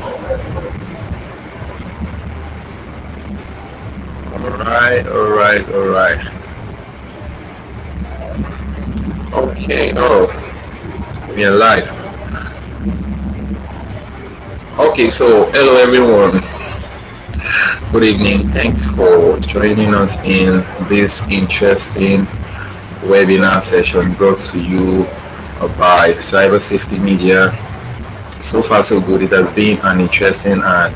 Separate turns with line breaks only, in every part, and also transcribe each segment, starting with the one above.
All right. Okay. Oh, we're live. Okay, so hello everyone. Good evening. Thanks for joining us in this interesting webinar session brought to you by Cyber Safety Media. So far, so good. It has been an interesting and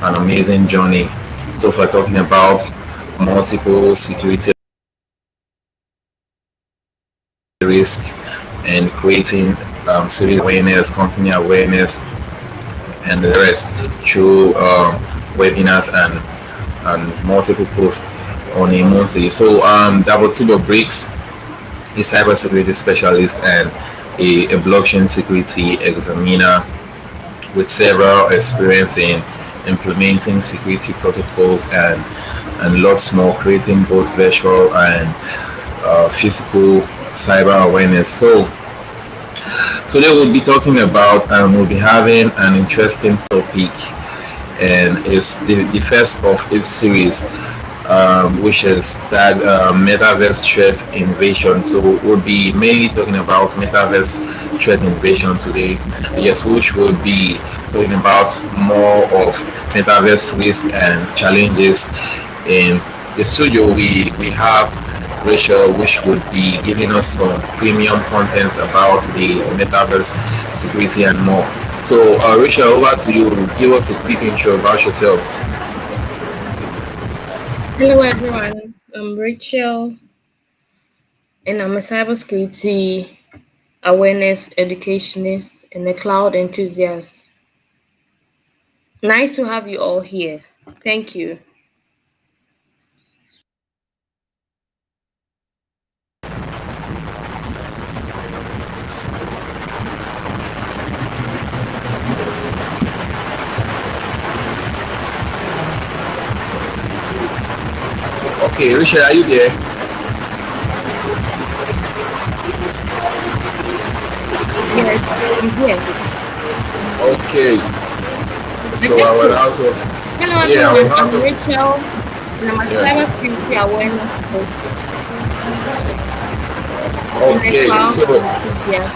an amazing journey. So far, talking about multiple security risk and creating serious awareness, company awareness, and the rest through webinars and multiple posts on a monthly. So that was Tubo Briggs, a cybersecurity specialist and a blockchain security examiner with several experience in implementing security protocols and lots more, creating both virtual and physical cyber awareness. So today we'll be talking about we'll be having an interesting topic, and it's the first of its series, which is that Metaverse Threat Invasion. So we'll be mainly talking about Metaverse Threat Invasion today. Yes, which will be talking about more of Metaverse risk and challenges. In the studio, we have Rachel, which would be giving us some premium contents about the Metaverse security and more. So, Rachel, over to you. Give us a quick intro about yourself.
Hello everyone, I'm Rachel and I'm a cybersecurity awareness educationist and a cloud enthusiast. Nice to have you all here. Thank you.
Okay, Rachel, are you there?
Yes, I'm here.
Okay, so
Just
I was
to
out of
hello
yeah, I was
everyone,
out
I'm
of
Rachel and I'm a
yeah.
cybersecurity awareness coach and a
Okay,
cloud
so
enthusiast.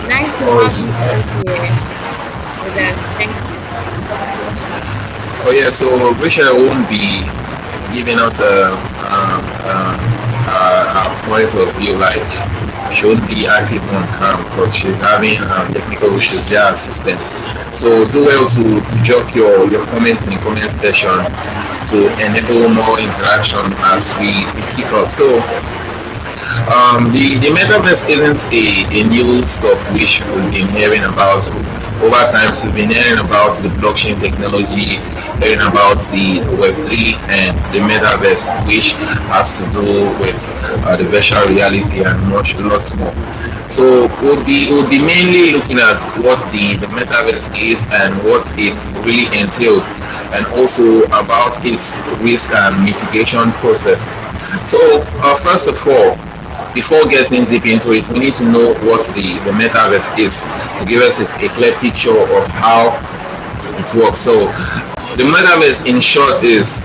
Nice to have you
oh
all here with us. Thank you.
oh yeah, so Rachel won't be giving us a point of view, like she won't be active on cam because she's having technical issues via her system. So do well to drop your comments in the comment section to enable more interaction as we keep up. So the metaverse isn't a new stuff which we've been hearing about over time. So we've been hearing about the blockchain technology, hearing about the Web3 and the metaverse, which has to do with the virtual reality and much lots more. So we'll be mainly looking at what the metaverse is and what it really entails, and also about its risk and mitigation process. So first of all, before getting deep into it, we need to know what the metaverse is to give us a clear picture of how it works. So the metaverse, in short, is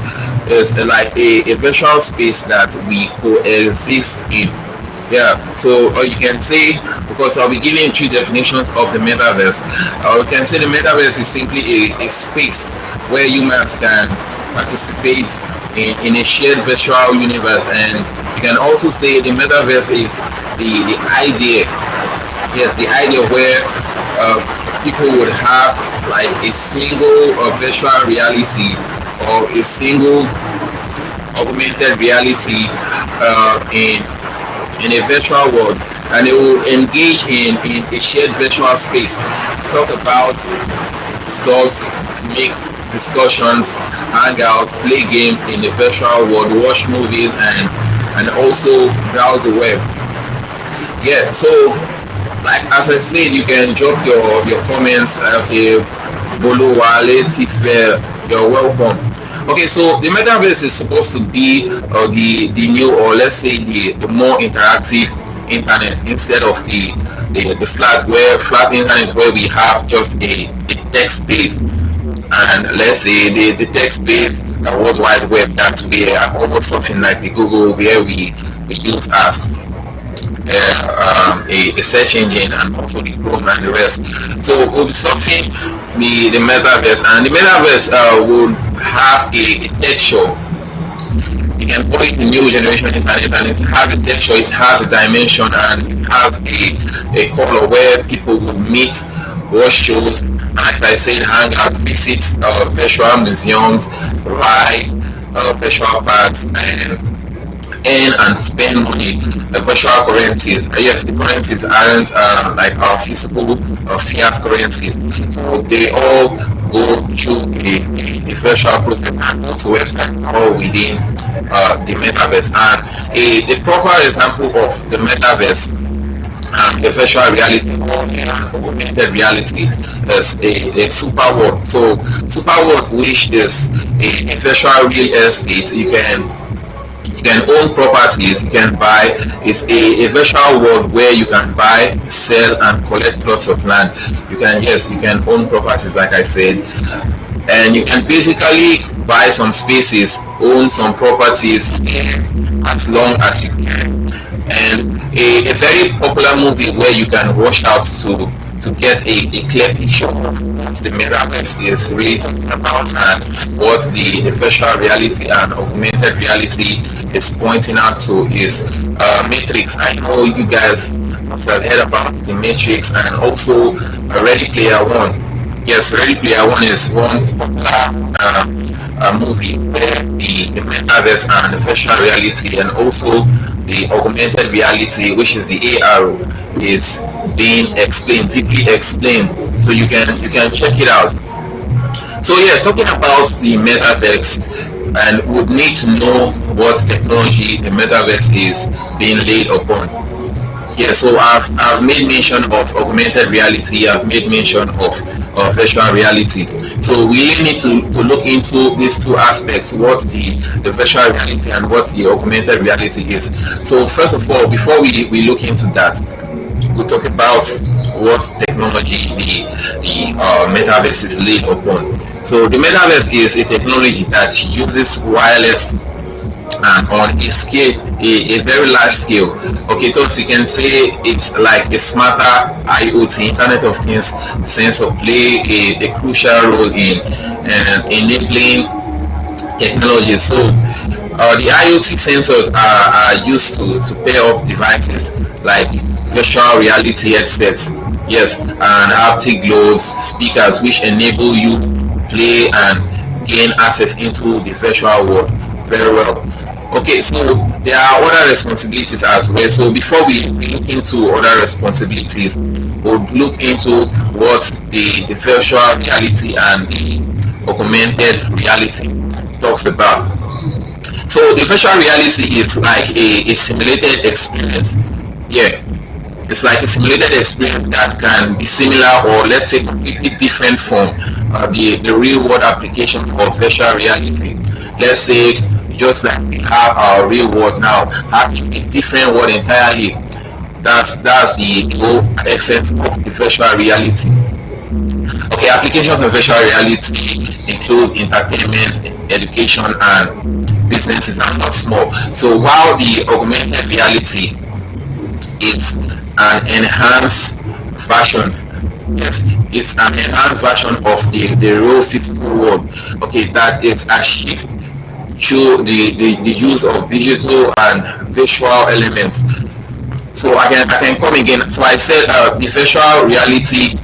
like a virtual space that we coexist in. Yeah, so you can say, because I'll be giving three definitions of the metaverse. We can say the metaverse is simply a space where humans can participate in a shared virtual universe, and you can also say the metaverse is the idea, yes, the idea where people would have like a single virtual reality or a single augmented reality in a virtual world, and they will engage in a shared virtual space, talk about stuff, make discussions, hang out, play games in the virtual world, watch movies, and also browse the web. Yeah, so like as I said, you can drop your comments. Okay, Bolo Wale Tife, you're welcome. Okay, so the metaverse is supposed to be the new, or let's say the more interactive internet, instead of the flat internet where we have just a text based, and let's say the text based World Wide Web that we are almost something like the Google where we use as a search engine, and also the Chrome and the rest. So it will be something the metaverse, and the metaverse will have a texture. You can call it a new generation internet, and it has a texture, it has a dimension, and it has a color where people will meet, watch shows, and as I said, hang out, visit virtual museums, ride virtual parks, and earn and spend money. The virtual currencies, yes, the currencies aren't like our physical fiat currencies, so they all go through the virtual process and go to websites all within the metaverse. And a proper example of the metaverse and the virtual reality or augmented reality is a super world. So super world, which is a virtual real estate, you can own properties, you can buy. It's a virtual world where you can buy, sell, and collect plots of land. You can own properties, like I said, and you can basically buy some spaces, own some properties as long as you can. And a very popular movie where you can watch out to get a clear picture of what the metaverse is really talking about, and what the virtual reality and augmented reality is pointing out to is Matrix. I know you guys must have heard about the Matrix, and also Ready Player One. Yes, Ready Player One is one popular movie where the metaverse and the virtual reality, and also the augmented reality, which is the AR, is being explained, deeply explained. So you can check it out. So yeah, talking about the metaverse, and would need to know what technology the metaverse is being laid upon. Yeah, so I've made mention of augmented reality, I've made mention of virtual reality. So we really need to look into these two aspects, what the virtual reality and what the augmented reality is. So first of all, before we look into that, we'll talk about what technology the metaverse is laid upon. So the metaverse is a technology that uses wireless and on a scale, a very large scale. Okay, so you can say it's like a smarter IoT, Internet of Things sensor play a crucial role in enabling technology. So the IoT sensors are used to pair up devices like virtual reality headsets, yes, and haptic gloves, speakers, which enable you play and gain access into the virtual world very well. Okay, so there are other responsibilities as well. So before we look into other responsibilities, we'll look into what the virtual reality and the augmented reality talks about. So the virtual reality is like a simulated experience. Yeah, it's like a simulated experience that can be similar, or let's say completely different from the real world application of virtual reality. Let's say just like we have our real world now, having a different world entirely. That's the whole essence of the virtual reality. Okay, applications of virtual reality include entertainment, education, and businesses are not small. So while the augmented reality is an enhanced version, yes, it's an enhanced version of the real physical world. Okay, that is achieved through the use of digital and visual elements. So I can come again. So I said the virtual reality,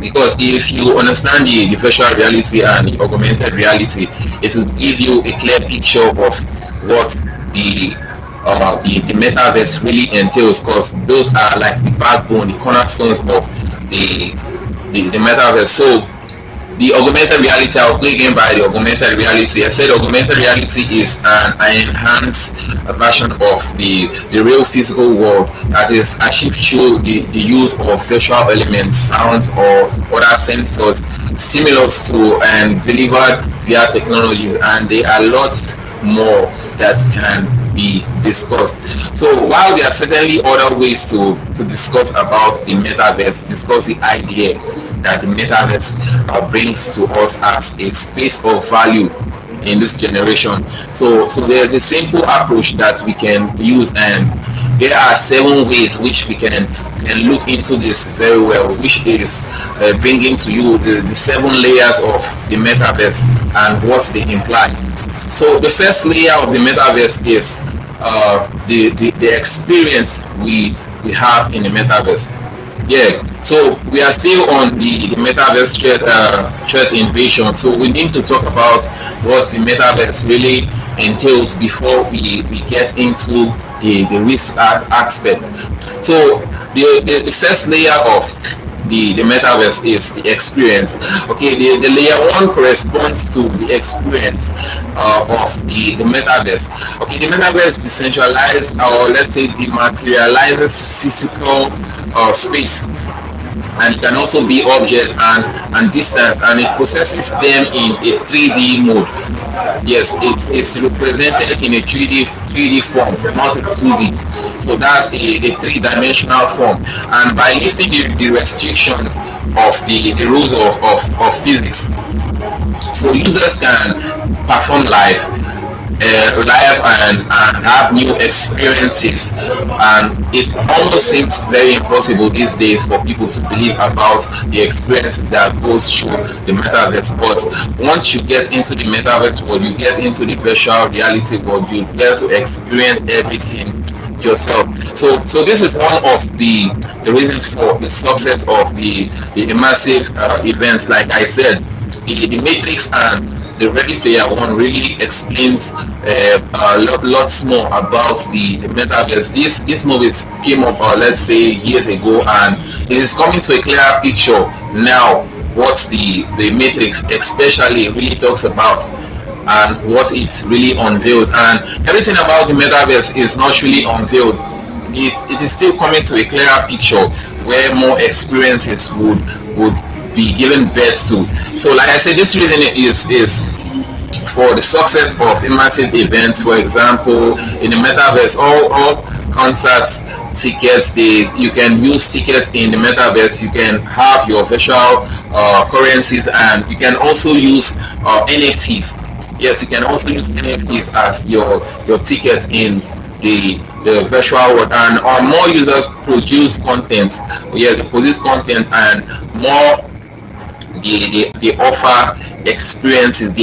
because if you understand the virtual reality and the augmented reality, it will give you a clear picture of what the metaverse really entails, because those are like the backbone, the cornerstones of the metaverse. So the augmented reality, I'll go again by the augmented reality. I said augmented reality is an enhanced version of the real physical world that is achieved through the use of virtual elements, sounds, or other sensors, stimulus to and delivered via technology, and there are lots more that can be discussed. So while there are certainly other ways to discuss about the metaverse, discuss the idea that the metaverse brings to us as a space of value in this generation. So there's a simple approach that we can use, and there are 7 ways which we can look into this very well, which is bringing to you the 7 layers of the metaverse and what they imply. So the first layer of the metaverse is the experience we have in the metaverse. Yeah, so we are still on the metaverse threat invasion. So we need to talk about what the metaverse really entails before we get into the risk aspect. So the first layer of the metaverse is the experience. Okay, the layer one corresponds to the experience of the metaverse. Okay, the metaverse decentralized, or let's say dematerializes physical space, and it can also be object and distance, and it processes them in a 3D mode. Yes, it's represented in a 3D form, not a 2D. So that's a three-dimensional form. And by lifting the restrictions of the rules of physics, so users can perform live and have new experiences. And it almost seems very impossible these days for people to believe about the experiences that goes through the metaverse. But once you get into the metaverse world, you get into the virtual reality world, you get to experience everything yourself. So this is one of the reasons for the success of the immersive events. Like I said, the Matrix and the Ready Player One really explains lots more about the metaverse. These movies came up, let's say, years ago, and it is coming to a clearer picture now what the Matrix especially really talks about and what it really unveils. And everything about the metaverse is not really unveiled. It is still coming to a clearer picture where more experiences would be given birth to. So like I said, this reason is for the success of immersive events. For example, in the metaverse, all concerts tickets, you can use tickets in the metaverse. You can have your virtual currencies, and you can also use NFTs. Yes, you can also use NFTs as your tickets in the virtual world. And more users produce content. Yeah, they produce content, and more they offer experiences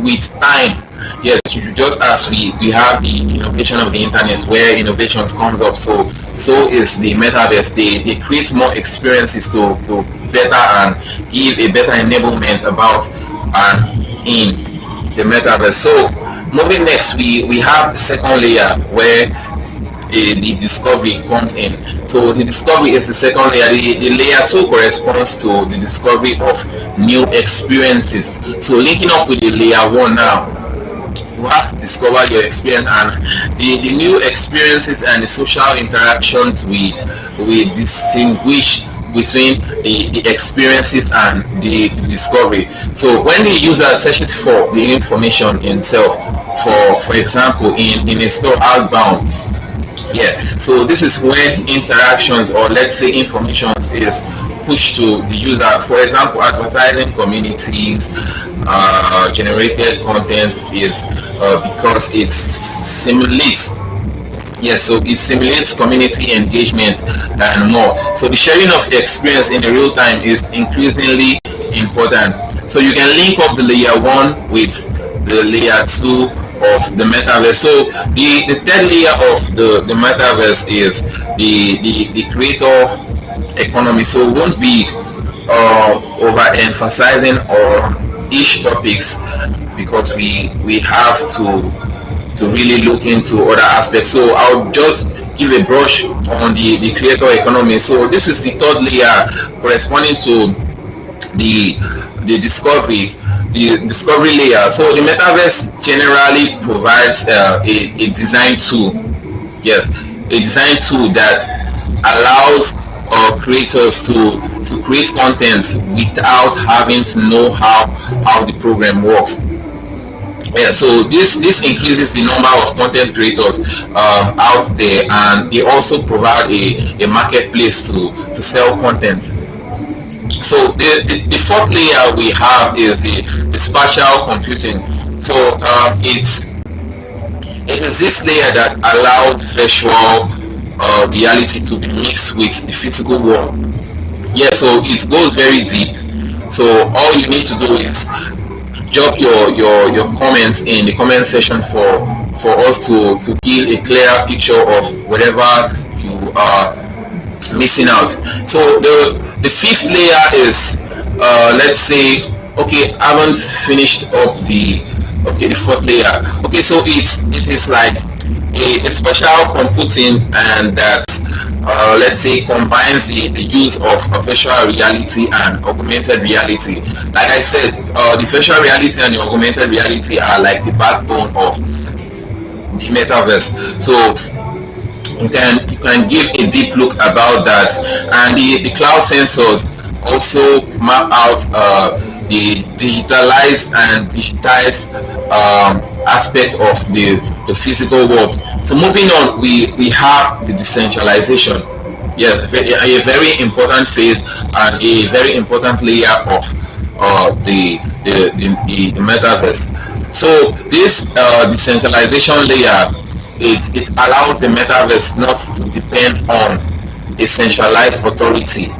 with time. Yes, just as we have the innovation of the internet where innovations comes up, so is the metaverse. They create more experiences to better and give a better enablement about and in the metaverse. So moving next, we have the second layer where the discovery comes in. So the discovery is the second layer. The layer 2 corresponds to the discovery of new experiences. So linking up with the layer 1 now, you have to discover your experience, and the new experiences and the social interactions we distinguish between the experiences and the discovery. So when the user searches for the information itself, for example, in a store outbound, yeah, so this is when interactions, or let's say information, is pushed to the user. For example, advertising communities generated content is because it simulates. Yes, so it simulates community engagement and more. So the sharing of experience in the real time is increasingly important. So you can link up the layer 1 with the layer 2 of the metaverse. So the third layer of the metaverse is the creator economy. So we won't be overemphasizing or each topics, because we have to really look into other aspects. So I'll just give a brush on the creator economy. So this is the third layer corresponding to the discovery layer. So the metaverse generally provides a design tool. Yes, a design tool that allows creators to create content without having to know how the program works. Yeah, so this increases the number of content creators out there, and they also provide a marketplace to sell content. So the fourth layer we have is the spatial computing. So it is this layer that allows virtual reality to be mixed with the physical world. Yeah, so it goes very deep. So all you need to do is drop your comments in the comment section for us to give a clearer picture of whatever you are missing out. So the fifth layer is let's say, okay, I haven't finished up the fourth layer. Okay, so it is like a special computing, and that let's say combines the use of virtual reality and augmented reality. Like I said, the virtual reality and the augmented reality are like the backbone of the metaverse. So you can give a deep look about that, and the cloud sensors also map out the digitalized and digitized aspect of the physical world. So moving on, we have the decentralization. Yes, a very important phase and a very important layer of the metaverse. So this decentralization layer, it allows the metaverse not to depend on a centralized authority.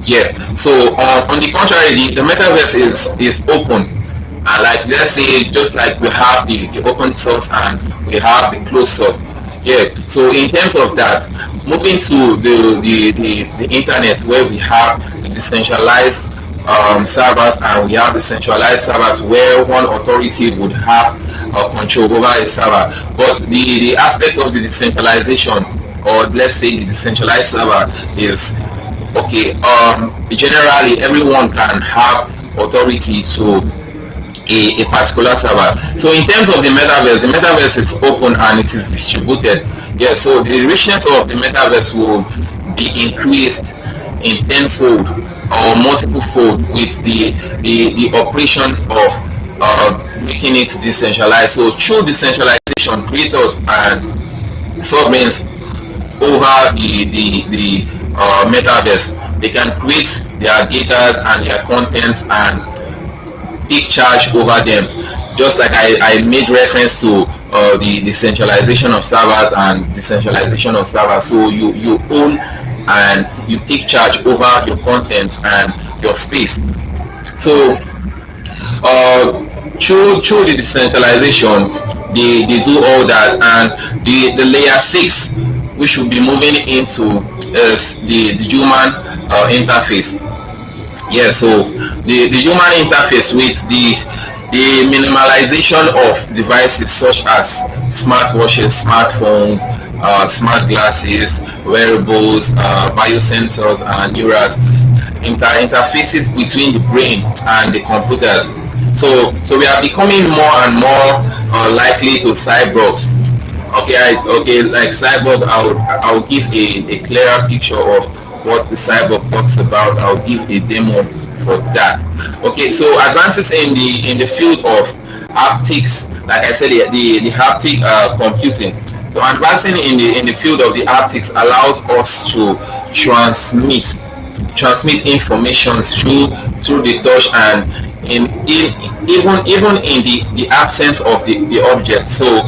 Yeah. So on the contrary, the metaverse is open, and like let's say just like we have the open source and we have the closed source. Yeah. So in terms of that, moving to the internet, where we have the decentralized servers, and we have the centralized servers where one authority would have control over a server. But the aspect of the decentralization, or let's say the decentralized server, is okay. Generally everyone can have authority to a particular server. So in terms of the metaverse is open and it is distributed. Yeah, so the richness of the metaverse will be increased in tenfold or multiple fold with the operations of making it decentralized. So through decentralization, creators and sovereigns over the metaverse, they can create their data and their contents and take charge over them. Just like I made reference to the centralization of servers and decentralization of servers. So you own and you take charge over your content and your space. So through the decentralization, they do all that. And the layer 6, we should be moving into, is the human interface. Yeah, so the human interface with the minimalization of devices such as smartwatches, smartphones, smart glasses, wearables, biosensors, and neurals, interfaces between the brain and the computers. So we are becoming more and more likely to cyborgs. Okay, okay, like cyborg, I'll give a clearer picture of what the cyborg talks about. I'll give a demo for that. Okay, so advances in the field of haptics, like I said, the haptic computing. So advancing in the field of the haptics allows us to transmit information through the touch, and even in the absence of the object. So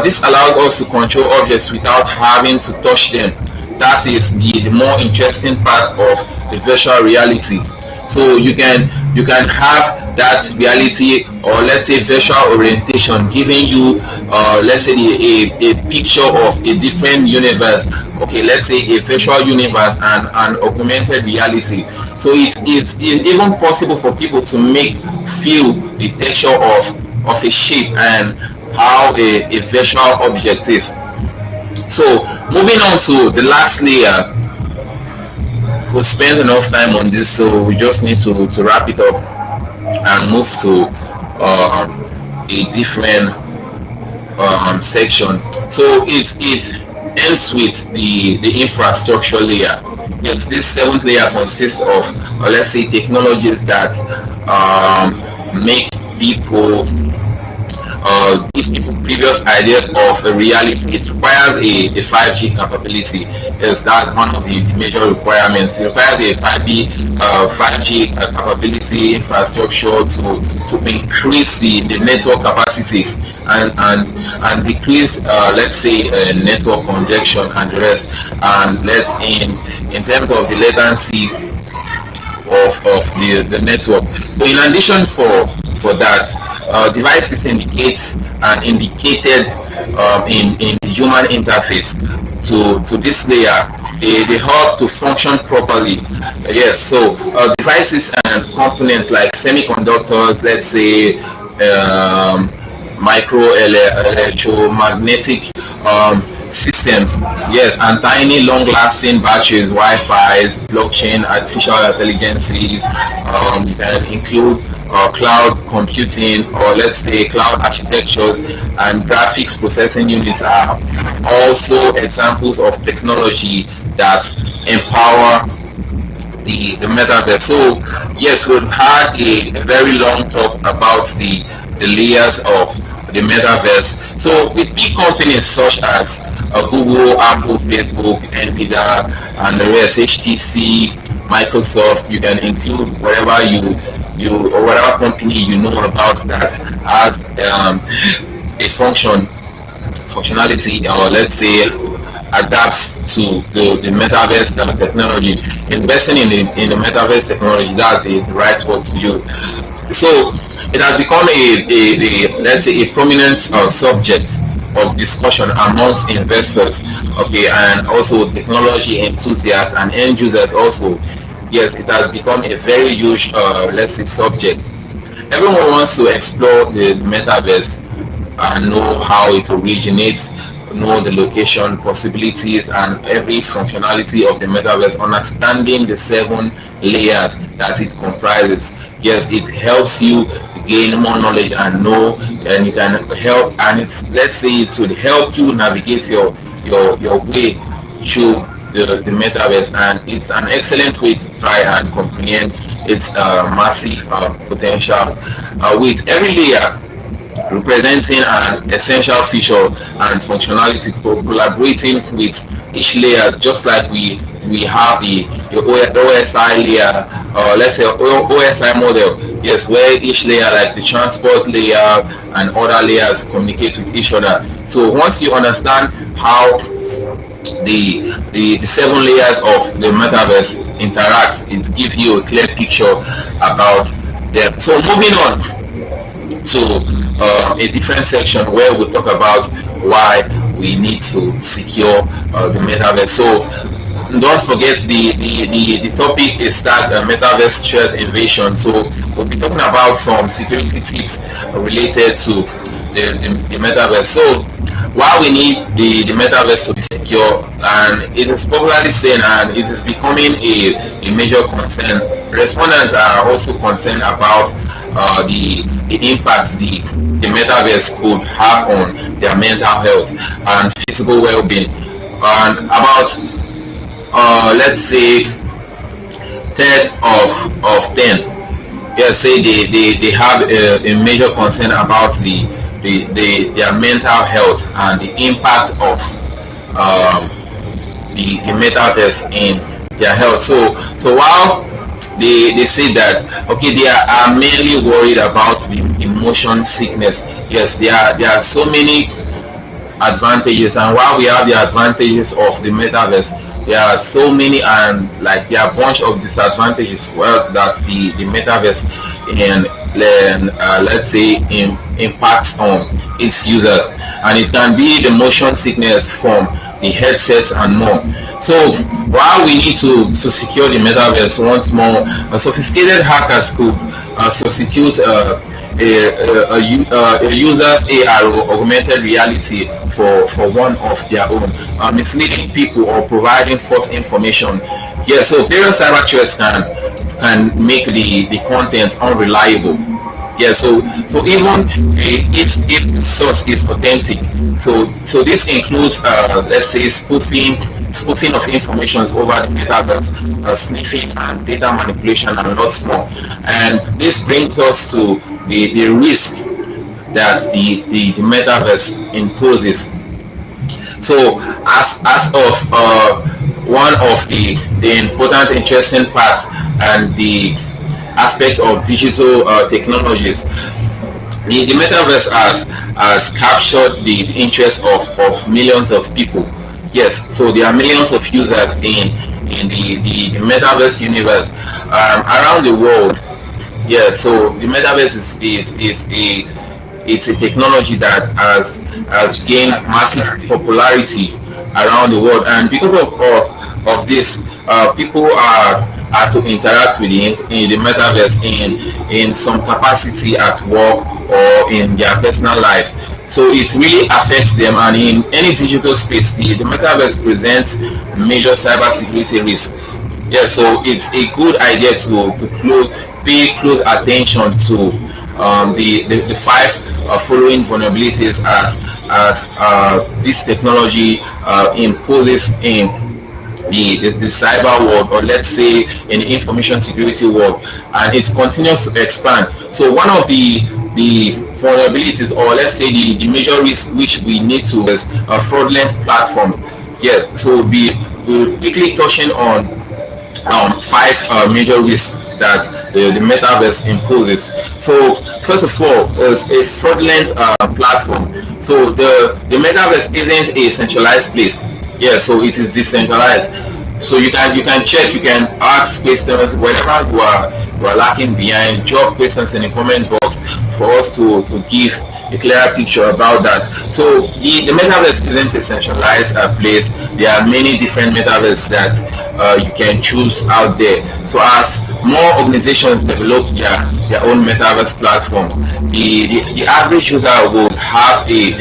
this allows us to control objects without having to touch them. That is the more interesting part of the virtual reality. So you can have that reality, or let's say virtual orientation, giving you let's say a picture of a different universe. Okay, let's say a virtual universe and an augmented reality. So it's even possible for people to feel the texture of a shape and how a virtual object is. So moving on to the last layer, we've spent enough time on this, so we just need to wrap it up and move to a different section. So it ends with the infrastructure layer. Yes, this seventh layer consists of let's say technologies that make people give people previous ideas of a reality. It requires a 5G capability. Yes, that's one of the major requirements. It requires a 5G capability infrastructure to increase the network capacity and decrease, let's say, network congestion and the rest. And let's in terms of the latency of the network. So in addition for that, devices indicates and indicated in the human interface to this layer. They help to function properly. Yes, so devices and components like semiconductors, let's say, micro electromagnetic systems, yes, and tiny long-lasting batteries, Wi-Fi's, blockchain, artificial intelligences. You can include cloud computing, or let's say cloud architectures, and graphics processing units are also examples of technology that empower the metaverse. So yes, we've had a very long talk about the layers of the metaverse. So with big companies such as Google, Apple, Facebook, Nvidia, and the rest, HTC, Microsoft, you can include whatever you or whatever company you know about that has a functionality, or let's say adapts to the metaverse technology. Investing in the metaverse technology, that's the right word to use. So it has become a let's say a prominent subject of discussion amongst investors, okay, and also technology enthusiasts and end users also. Yes, it has become a very huge, let's say, subject. Everyone wants to explore the metaverse and know how it originates, know the location, possibilities, and every functionality of the metaverse, understanding the 7 layers that it comprises. Yes, it helps you gain more knowledge and know, and you can help, and it's, let's say, it would help you navigate your way through the metaverse, and it's an excellent way to try and comprehend its massive potential, with every layer representing an essential feature and functionality, collaborating with each layer, just like we have the OSI layer, let's say OSI model, yes, where each layer, like the transport layer and other layers, communicate with each other. So once you understand how the 7 layers of the metaverse interact, it gives you a clear picture about them. So moving on to a different section where we talk about why we need to secure the metaverse. So don't forget the topic is that Metaverse Threat Invasion. So we'll be talking about some security tips related to the metaverse. So why we need the metaverse to be secure, and it is popularly said, and it is becoming a major concern. Respondents are also concerned about the impact the metaverse could have on their mental health and physical well-being, and about let's say third of 10, yeah, say they have a major concern about their mental health and the impact of the metaverse in their health. So while they say that, okay, they are mainly worried about the emotion sickness. Yes, there are so many advantages, and while we have the advantages of the metaverse, there are so many, and like there are a bunch of disadvantages, well, that the metaverse and let's say impacts on its users, and it can be the motion sickness from the headsets and more. So while we need to secure the metaverse once more, sophisticated hackers could substitute a user's AR or augmented reality for one of their own, misleading people or providing false information. Yeah, so various cyber threats can make the content unreliable. Yeah, so even if the source is authentic, so this includes let's say spoofing of information over the metaverse, sniffing and data manipulation, and lots more. And this brings us to the risk that the metaverse imposes. So as of one of the important interesting parts and the aspect of digital technologies, the metaverse has captured the interest of millions of people. Yes, so there are millions of users in the metaverse universe around the world. Yeah, so the metaverse is a it's a technology that has gained massive popularity around the world, and because of this, people are to interact with in the metaverse in some capacity at work or in their personal lives. So it really affects them, and in any digital space, the metaverse presents major cybersecurity risks. Yeah, so it's a good idea pay close attention to the five following vulnerabilities as this technology imposes in the cyber world, or let's say in the information security world, and it continues to expand. So one of the vulnerabilities, or let's say the major risk which we need to is fraudulent platforms. Yeah, so we'll quickly touching on five major risks that the metaverse imposes. So first of all, is a fraudulent platform. So the metaverse isn't a centralized place. Yeah, so it is decentralized. So you can check, you can ask questions whenever you are lacking behind. Drop questions in the comment box for us to give a clearer picture about that. So the metaverse isn't a centralized place. There are many different metaverse that you can choose out there. So as more organizations develop their own metaverse platforms, the average user will have a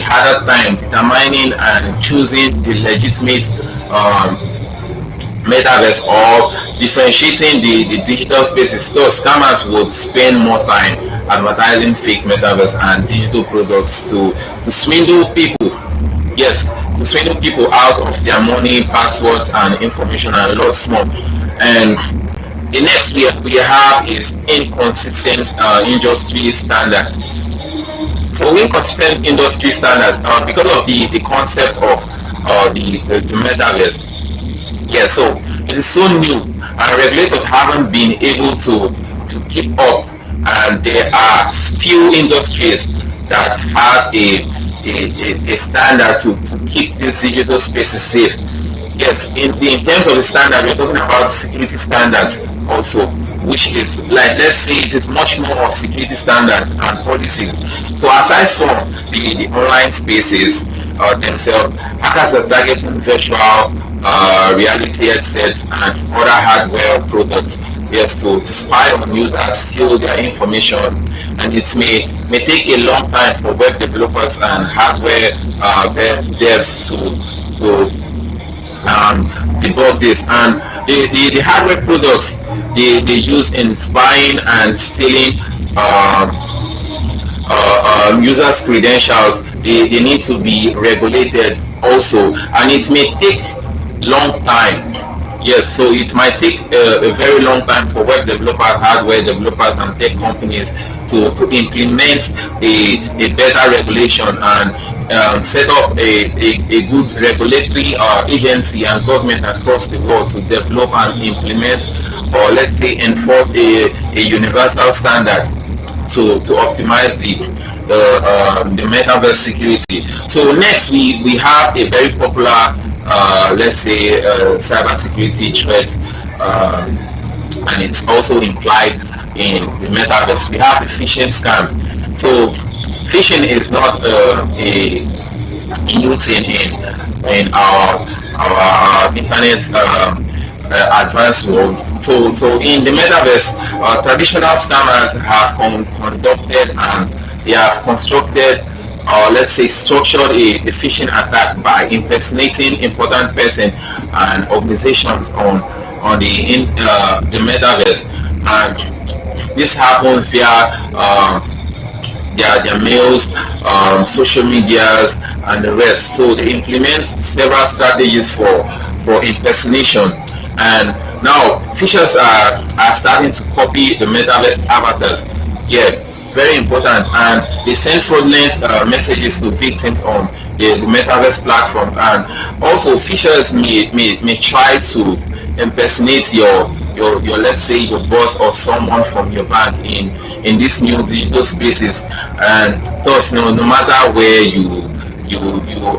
harder time determining and choosing the legitimate metaverse or differentiating the digital spaces. So scammers would spend more time advertising fake metaverse and digital products to swindle people. Yes, to swindle people out of their money, passwords, and information, and lots more. And the next we have is inconsistent industry standards. So inconsistent industry standards, because of the concept of the metaverse. Yeah, so it is so new, and regulators haven't been able to keep up, and there are few industries that has a standard to keep these digital spaces safe. Yes, in terms of the standard, we're talking about security standards also, which is like, let's say it is much more of security standards and policies. So aside from the online spaces themselves, hackers are targeting virtual reality headsets and other hardware products. Yes, to spy on users, steal their information, and it may take a long time for web developers and hardware devs to debug this. And the hardware products they use in spying and stealing users' credentials, they need to be regulated also, and it may take long time. Yes, so it might take a very long time for web developers, hardware developers, and tech companies to implement a better regulation and set up a good regulatory agency and government across the world to develop and implement, or let's say enforce a universal standard to optimize the metaverse security. So next we have a very popular let's say cyber security threat, and it's also implied in the metaverse. We have the phishing scams. So phishing is not a new thing in our internet advanced world. So in the metaverse, traditional scammers have conducted and they have constructed, or let's say structured a phishing attack by impersonating important person and organizations on the metaverse, and this happens via their mails, social medias, and the rest. So they implement several strategies for impersonation, and now phishers are starting to copy the metaverse avatars. Yeah, very important, and they send fraudulent messages to victims on the metaverse platform. And also fishers may try to impersonate your let's say your boss or someone from your bank in these new digital spaces. And thus, no matter where you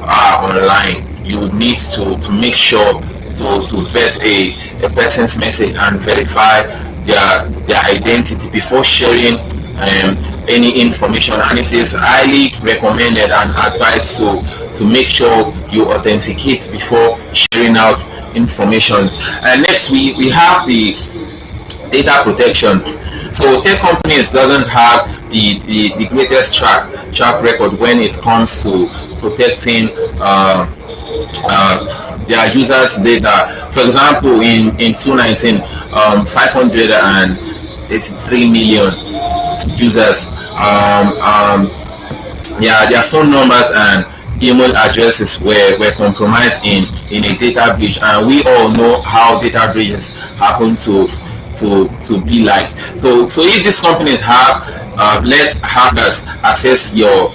are online, you need to make sure to vet a person's message and verify their identity before sharing any information. And it is highly recommended and advised to make sure you authenticate before sharing out information. And next, we have the data protection. So tech companies doesn't have the greatest track record when it comes to protecting their users' data. For example, in 2019, 583 million users, their phone numbers and email addresses were compromised in a data breach. And we all know how data breaches happen to be like. So if these companies have let hackers access your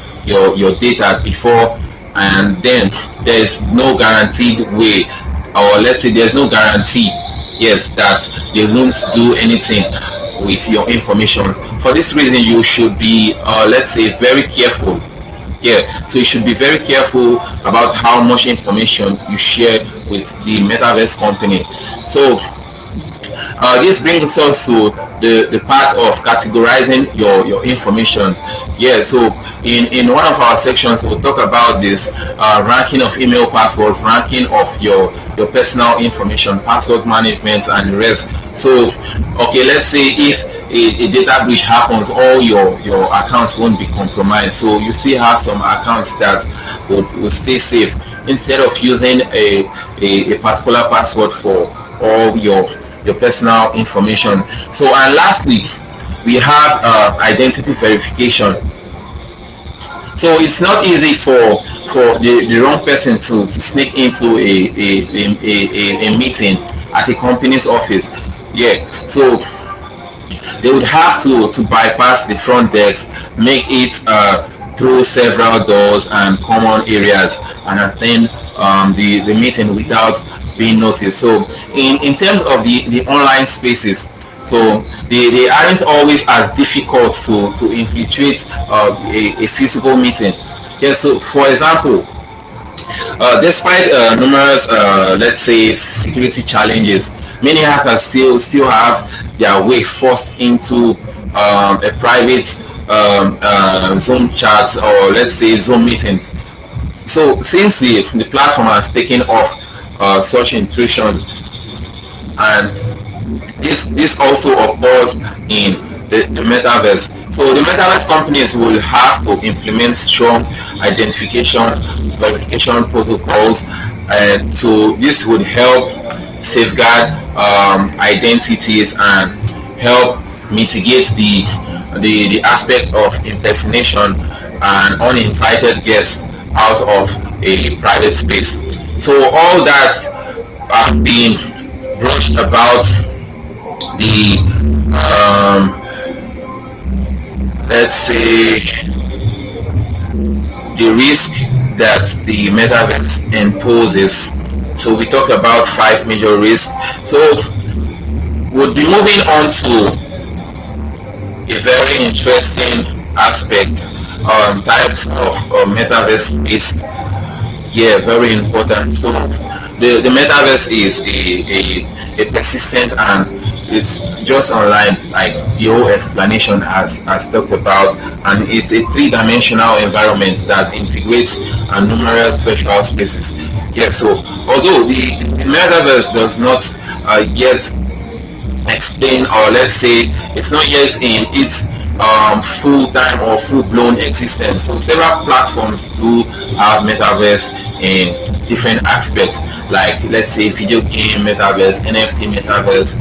data before, and then there is no guaranteed way, or let's say there's no guarantee, yes, that they won't do anything with your information. For this reason, you should be let's say very careful. Yeah, so you should be very careful about how much information you share with the metaverse company. So this brings us to the part of categorizing your information. Yeah, so in one of our sections we'll talk about this ranking of email passwords, ranking of your personal information, password management, and the rest. So okay, let's say if a data breach happens, all your accounts won't be compromised. So you still have some accounts that will stay safe instead of using a particular password for all your personal information. So, and lastly, we have identity verification. So it's not easy for the wrong person to sneak into a meeting at a company's office. Yeah, so they would have to bypass the front desk, make it through several doors and common areas, and attend the meeting without being noticed. So in terms of the online spaces, so they aren't always as difficult to infiltrate a physical meeting. Yeah, so for example, despite numerous let's say security challenges, many hackers still have their way forced into a private Zoom chats, or let's say Zoom meetings. So since the platform has taken off such intrusions, and this also occurs in the metaverse. So the metaverse companies will have to implement strong identification verification protocols, and so this would help safeguard identities and help mitigate the aspect of impersonation and uninvited guests out of a private space. So all that being brushed about the let's say the risk that the metaverse imposes. So we talk about five major risks. So we'll be moving on to a very interesting aspect, types of metaverse risk. Yeah, very important. So the metaverse is a persistent, and it's just online, like the whole explanation has talked about, and it's a three-dimensional environment that integrates numerous virtual spaces. Yeah, so although the metaverse does not yet explain, or let's say it's not yet in its full-time or full-blown existence, so several platforms do have metaverse in different aspects, like let's say video game metaverse, NFT metaverse,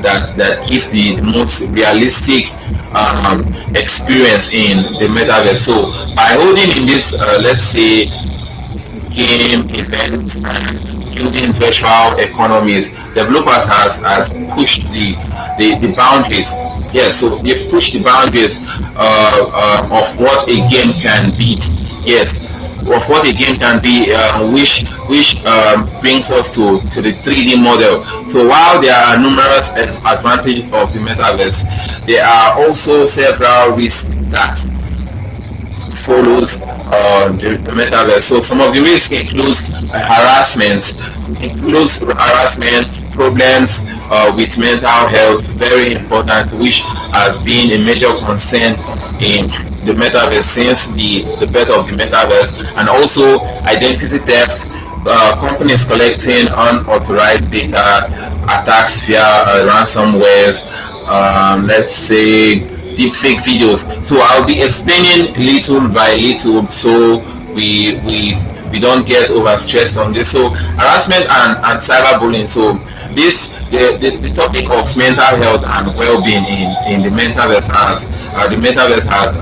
that gives the most realistic experience in the metaverse. So by holding in this let's say game events and building virtual economies, developers has pushed the boundaries. Yeah, so they've pushed the boundaries of what a game can be. Yes, of what a game can be, which brings us to the 3D model. So while there are numerous advantages of the metaverse, there are also several risks that follows the metaverse. So some of the risks includes harassment, problems with mental health, very important, which has been a major concern in the metaverse since the birth of the metaverse, and also identity theft, companies collecting unauthorized data, attacks via ransomwares, let's say deepfake videos. So I'll be explaining little by little so we don't get overstressed on this. So harassment and cyberbullying. So the topic of mental health and well-being in the metaverse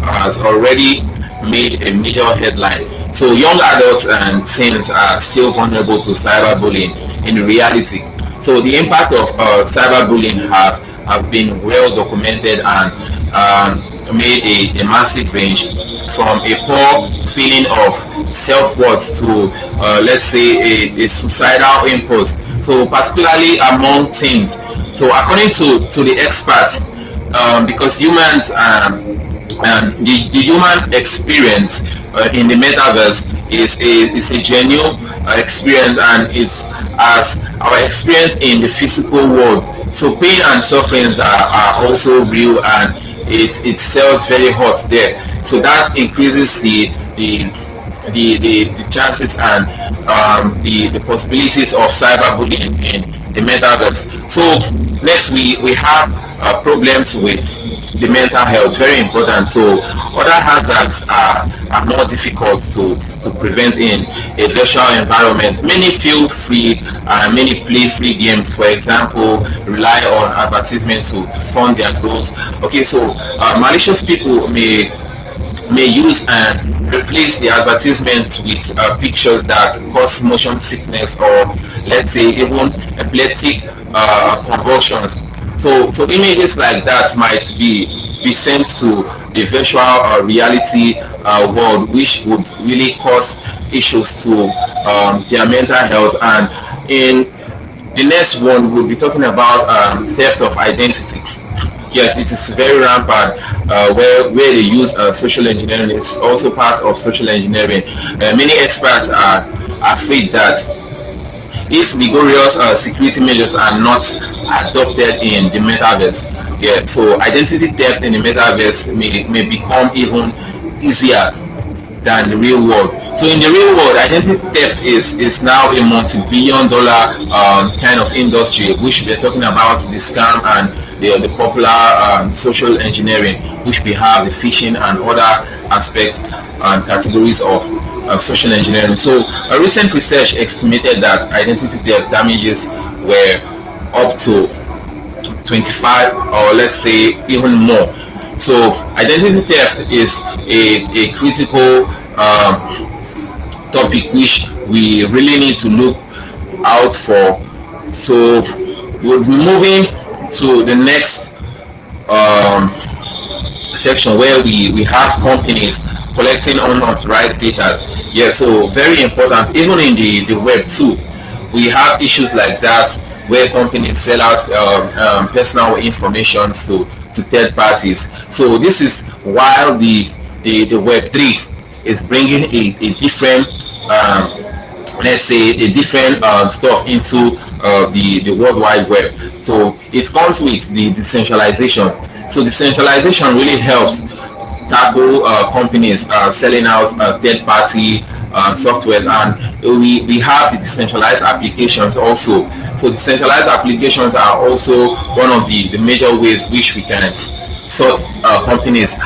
has already made a major headline. So young adults and teens are still vulnerable to cyberbullying in reality. So the impact of cyberbullying have been well documented and made a massive range from a poor feeling of self-worth to let's say a suicidal impulse, so particularly among teens. So according to the experts, because humans the human experience in the metaverse is a genuine experience, and it's as our experience in the physical world. So pain and sufferings are also real, and it sells very hot there. So that increases the chances and the possibilities of cyberbullying in the metaverse. So next we have problems with the mental health, very important. So other hazards are more difficult to prevent in a virtual environment. Many feel free and many play free games, for example, rely on advertisements to fund their goals. Okay, so malicious people may use and replace the advertisements with pictures that cause motion sickness, or let's say even epileptic convulsions. So images like that might be sent to the virtual reality world, which would really cause issues to their mental health. And in the next one, we'll be talking about theft of identity. Yes, it is very rampant where they use social engineering. It's also part of social engineering. Many experts are afraid that if rigorous security measures are not adopted in the metaverse, yeah, so identity theft in the metaverse may become even easier than the real world. So in the real world, identity theft is now a multi-billion dollar kind of industry, which we're talking about the scam and the popular social engineering, which we have the phishing and other aspects and categories of social engineering. So a recent research estimated that identity theft damages were up to 25, or let's say even more. So identity theft is a critical topic which we really need to look out for. So we'll be moving to the next section where we have companies collecting unauthorized data. Yeah, so very important. Even in the web too, we have issues like that where companies sell out personal information to third parties. So this is while the web 3 is bringing a different let's say a different stuff into the world wide web. So it comes with the decentralization. So decentralization really helps tackle companies selling out third party software, and we have the decentralized applications also. So decentralized applications are also one of the major ways which we can sort companies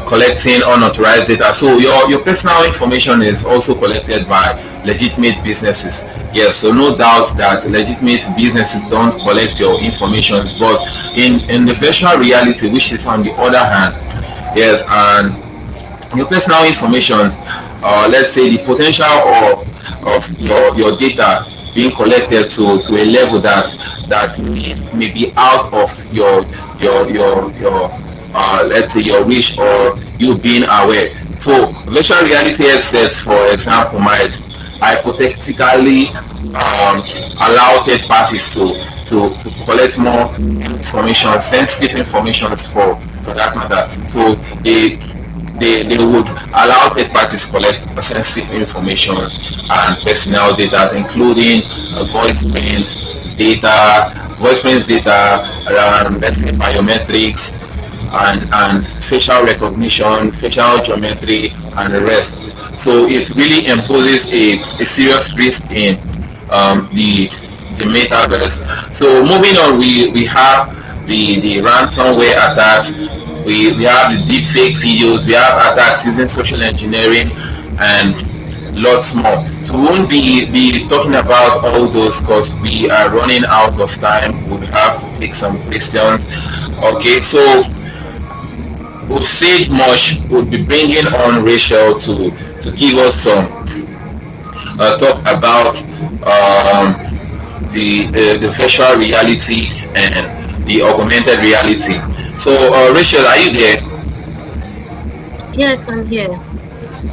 collecting unauthorized data. So your personal information is also collected by legitimate businesses. Yes, so no doubt that legitimate businesses don't collect your information, but in the virtual reality, which is on the other hand, yes, and your personal information, let's say the potential of your data being collected to a level that may be out of your let's say your reach or you being aware. So virtual reality headsets, for example, might hypothetically allow third parties to collect more information, sensitive information for that matter. So they would allow third parties collect sensitive information and personal data, including voice prints data, let's say biometrics, and facial recognition, facial geometry, and the rest. So it really imposes a serious risk in the metaverse. So moving on, we have the ransomware attacks. We have the deepfake videos. We have attacks using social engineering and lots more. So we won't be talking about all those because we are running out of time. We'll have to take some questions. Okay, so we've said much. We'll be bringing on Rachel to give us some talk about the virtual reality and the augmented reality. So Rachel, are you there?
Yes, I'm here.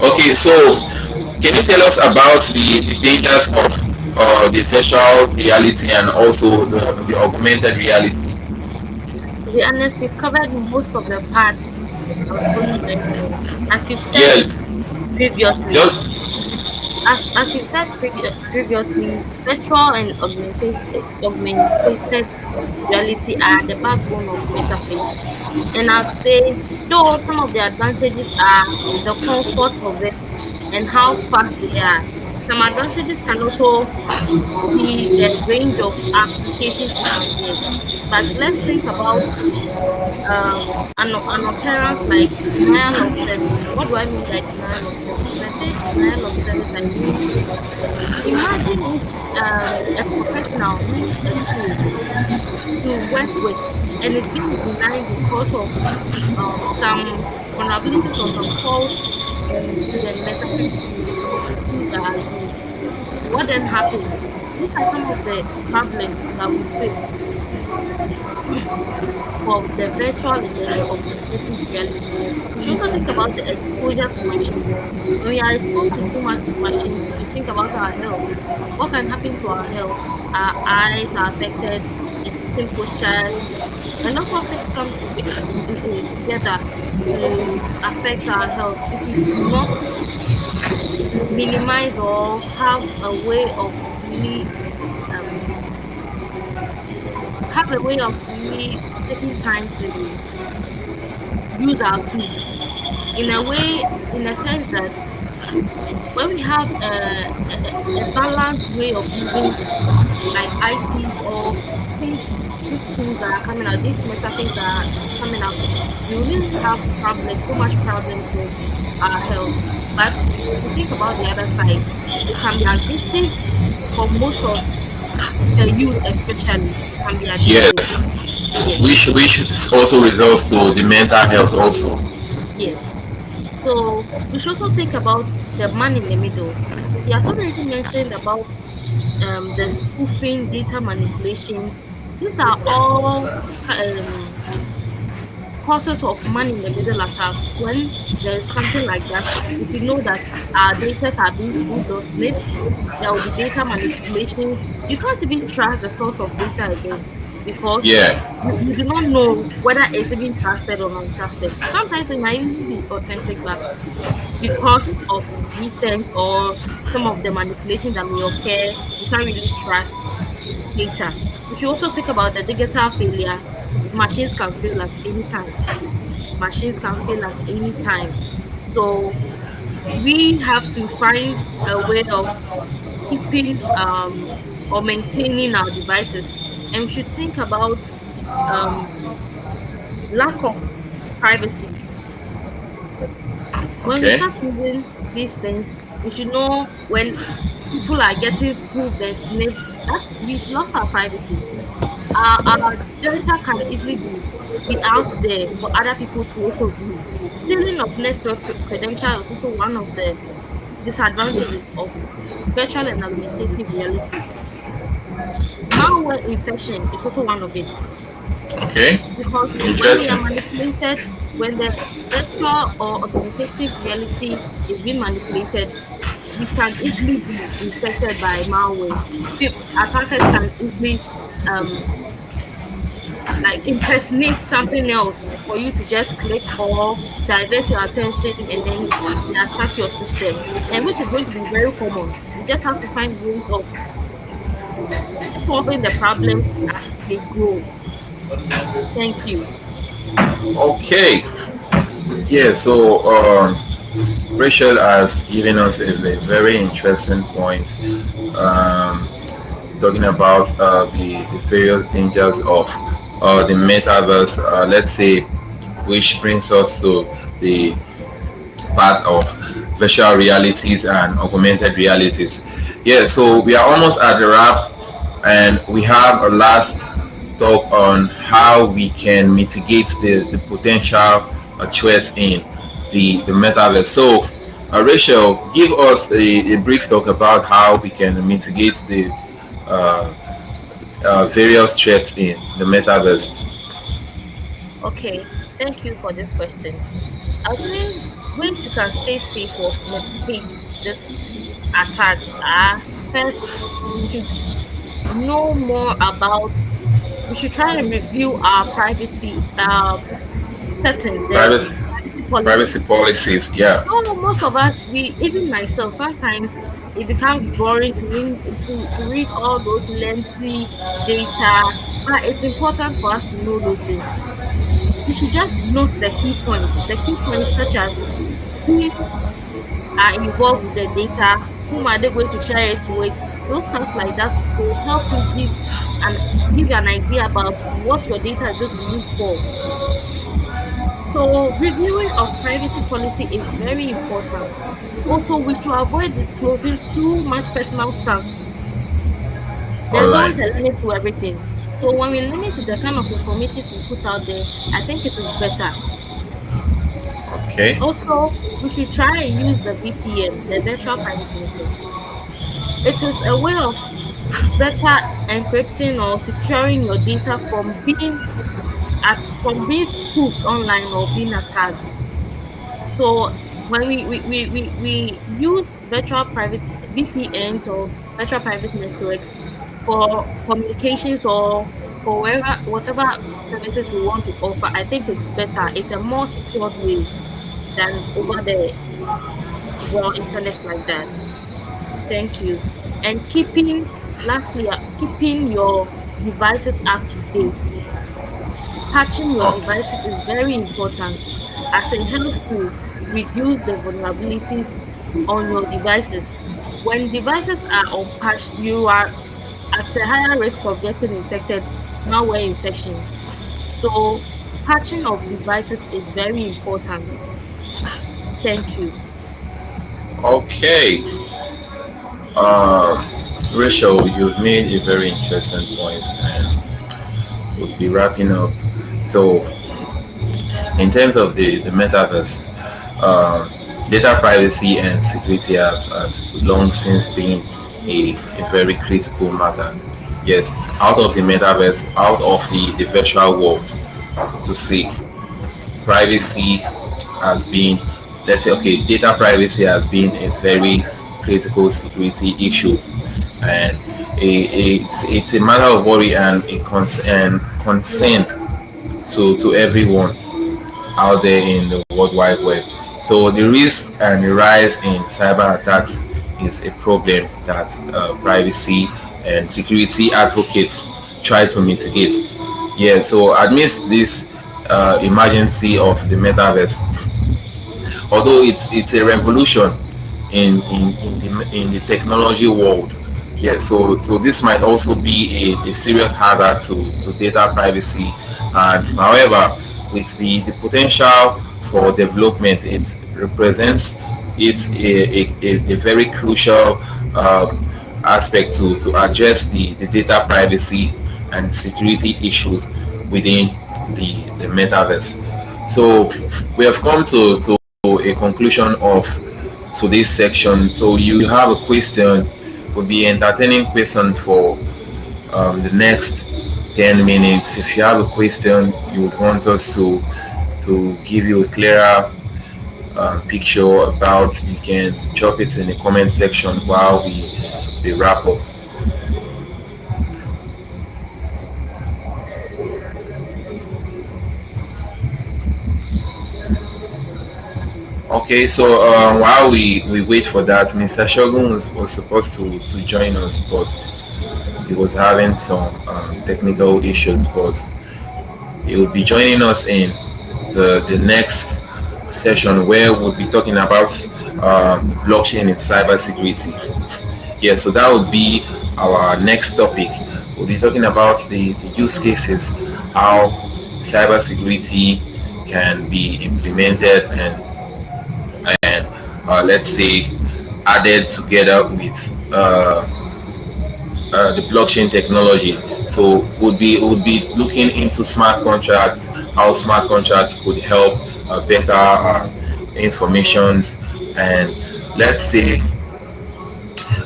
Okay, so can you tell us about the dangers of the virtual reality and also the augmented reality?
To be honest, you've covered most of the part I was going to mention. As you've said
Yeah,
previously,
just
as you said previously, virtual and augmented reality are the backbone of metaverse. And I'd say, though some of the advantages are the comfort of it and how fast they are, some advantages can also be the range of applications you can get. But let's think about an occurrence like denial of service. What do I mean by denial of service? When I say denial of service, I mean, imagine if a professional needs a tool to work with and it's being denied because of some vulnerabilities or some faults in the necessary tools that are used. What then happens? These are some of the problems that we face for the virtual and the augmented reality. We should also think about the exposure to machines. When we are exposed to too much machines, we should think about our health. What can happen to our health? Our eyes are affected, the skin postures. A lot of things come together to affect our health if we do not minimize or have a way of really um taking time to use our tools in a way, in a sense that when we have a balanced way of using like ITs or things, these tools that are coming out, these meta things that are coming out, we wouldn't have problems, so much problems with our health. But if you think about the other side, it can be addictive for most of the youth, especially. It can be addictive.
yes,
Yes,
which also results to the mental health also.
yes. So we should also think about the man in the middle. He has already mentioned about the spoofing, data manipulation. These are all um, causes of man in the middle attack. When there's something like that, if you know that our data are being spoofed or snipped, there will be data manipulation. You can't even trust the source of data again because
Yeah,
you do not know whether it's even trusted or untrusted. Sometimes it might even be authentic, but because of recent or some of the manipulation that may occur, you can't really trust data. We should also think about the digital failure. Machines can fail at any time. Machines can fail at any time. So we have to find a way of keeping or maintaining our devices. And we should think about um, lack of privacy. When we
okay.
start using these things, we should know when people are getting spoofed and snipped, that we've lost our privacy. Our data can easily be out there for other people to also view. Stealing of network credentials is also one of the disadvantages of virtual and augmentative reality. Malware infection is also one of it,
Okay.
because when we are
Interesting.
manipulated, when the virtual or authoritative reality is being manipulated, we can easily be infected by malware. Attackers can easily um like impersonate something else for you to just click or divert your attention, and then they attack your system, and which is going to be very common. We just have to find ways of solving the problems as they grow. Thank you.
Okay. Yeah. So Rachel has given us a very interesting point, um, talking about the various dangers of the metaverse. Let's say, which brings us to the part of virtual realities and augmented realities. Yeah, so we are almost at the wrap, and we have a last talk on how we can mitigate the potential threats in the metaverse. So, Rachel, give us a brief talk about how we can mitigate the uh, various threats in the metaverse.
Okay, thank you for this question. I'll say ways you can stay safe or mitigate this attacks are: first, we should know more about, we should try and review our privacy settings, the
Privacy,
privacy
privacy
policy.
policies, yeah.
No, most of us, we, even myself, sometimes it becomes boring to read all those lengthy data, but it's important for us to know those things. We should just note the key points such as who are involved with the data, whom are they going to share it with, those stuff like that will help you and give you an idea about what your data is going to be used for. So reviewing of privacy policy is very important. Also, we should avoid disclosing too much personal stuff. There's always
Online.
a limit to everything. So when we limit the kind of information we put out there, I think it is better.
Okay.
Also, we should try and use the VPN, the virtual private network. It is a way of better encrypting or securing your data from being spoofed online or being attacked. So when we use virtual private VPNs or virtual private networks for communications or for whatever services we want to offer, I think it's better. It's a more secured way than over the raw internet like that. Thank you. And lastly, keeping your devices up to date. Patching your
Oh,
devices is very important, as it helps to reduce the vulnerabilities on your devices. When devices are unpatched, you are at a higher risk of getting infected, malware infection. So patching of devices is very important. Thank you.
okay. Rachel, you've made a very interesting point, and we'll be wrapping up. So, in terms of the metaverse, data privacy and security have long since been a very critical matter. Yes, out of the metaverse, out of the virtual world, to see privacy has been, let's say, okay, data privacy has been a very critical security issue, and it's a matter of worry and and concern to everyone out there in the World Wide Web. So the risk and the rise in cyber attacks is a problem that privacy and security advocates try to mitigate. Yeah, so amidst this emergency of the metaverse, although it's a revolution in the technology world. Yeah, so this might also be a serious hazard to data privacy, and however, with the potential for development, it represents it's a very crucial aspect to address the data privacy and security issues within the metaverse. So we have come to a conclusion of today's section. So you have a question, would be entertaining question for the next 10 minutes. If you have a question you would want us to give you a clearer picture about, you can drop it in the comment section while we wrap up. Okay, so while we wait for that, Mr. Shogun was supposed to join us, but he was having some technical issues, but he will be joining us in the next session where we'll be talking about blockchain and cybersecurity. Yeah, so that would be our next topic. We'll be talking about the use cases, how cybersecurity can be implemented and let's say added together with the blockchain technology. So would be looking into smart contracts, how smart contracts could help better informations, and let's say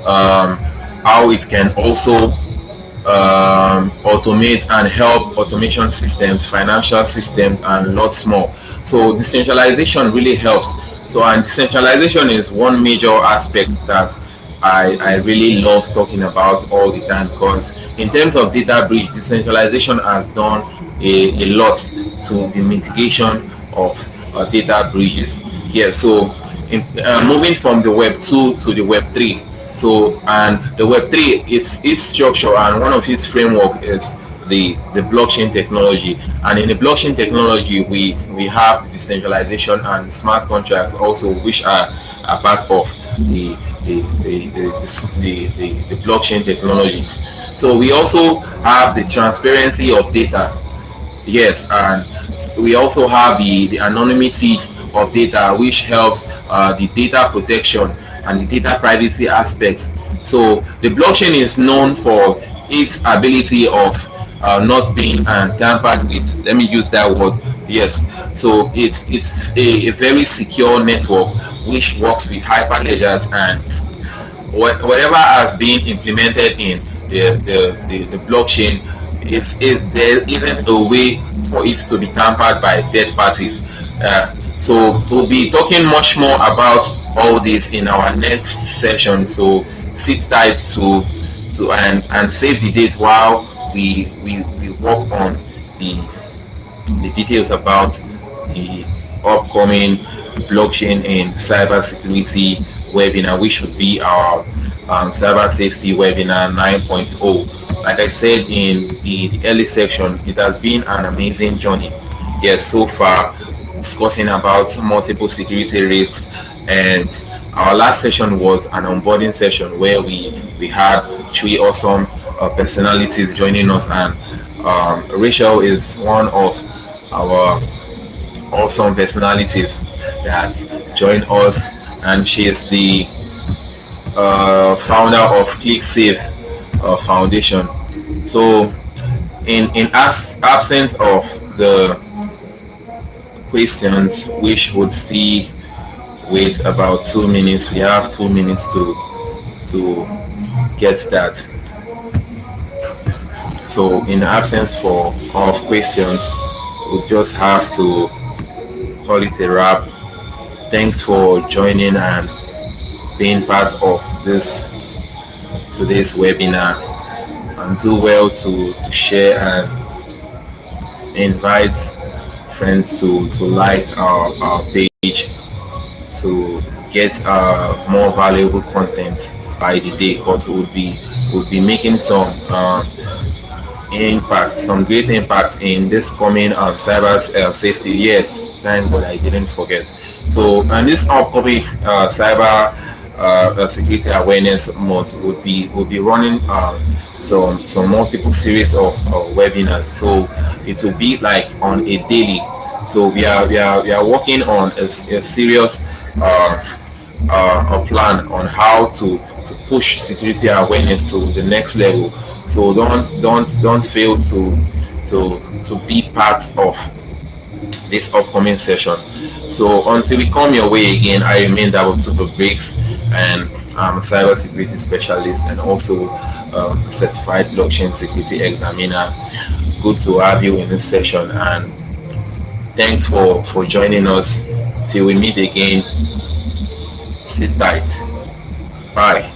how it can also automate and help automation systems, financial systems, and lots more. So decentralization really helps. So and decentralization is one major aspect that I really love talking about all the time, because in terms of data breach, decentralization has done a lot to the mitigation of data breaches. Yeah, so moving from the Web 2 to the Web 3. So and the Web 3, its structure and one of its framework is the blockchain technology. And in the blockchain technology, we have the decentralization and smart contracts also, which are part of the the blockchain technology. So we also have the transparency of data. Yes, and we also have the anonymity of data, which helps the data protection and the data privacy aspects. So the blockchain is known for its ability of not being tampered with. Let me use that word. Yes, so it's a very secure network which works with hyperledgers, and whatever has been implemented in the blockchain, there isn't a way for it to be tampered by third parties. So we'll be talking much more about all this in our next session. So sit tight and save the date while we work on the the details about the upcoming blockchain and cybersecurity webinar, which should be our cyber safety webinar 9.0. Like I said in the early section, it has been an amazing journey. Yes, so far discussing about multiple security risks, and our last session was an onboarding session where we had three awesome personalities joining us, and Rachel is one of our awesome personalities that joined us, and she is the founder of ClickSafe Foundation. So, in absence of the questions, which would see wait about 2 minutes, we have 2 minutes to get that. So, in absence for of questions, we just have to call it a wrap. Thanks for joining and being part of this today's webinar, and do well to share and invite friends to like our page to get more valuable content by the day, because we'll be making some impact, some great impact in this coming cyber safety. Yes, thank God I didn't forget. So, and this upcoming cyber security awareness month would be running some multiple series of webinars. So it will be like on a daily. So we are working on a serious a plan on how to push security awareness to the next level. So don't fail to be part of this upcoming session. So until we come your way again, I remain Double Breaks, and I'm a cybersecurity specialist and also certified blockchain security examiner. Good to have you in this session, and thanks for joining us. Till we meet again, sit tight. Bye.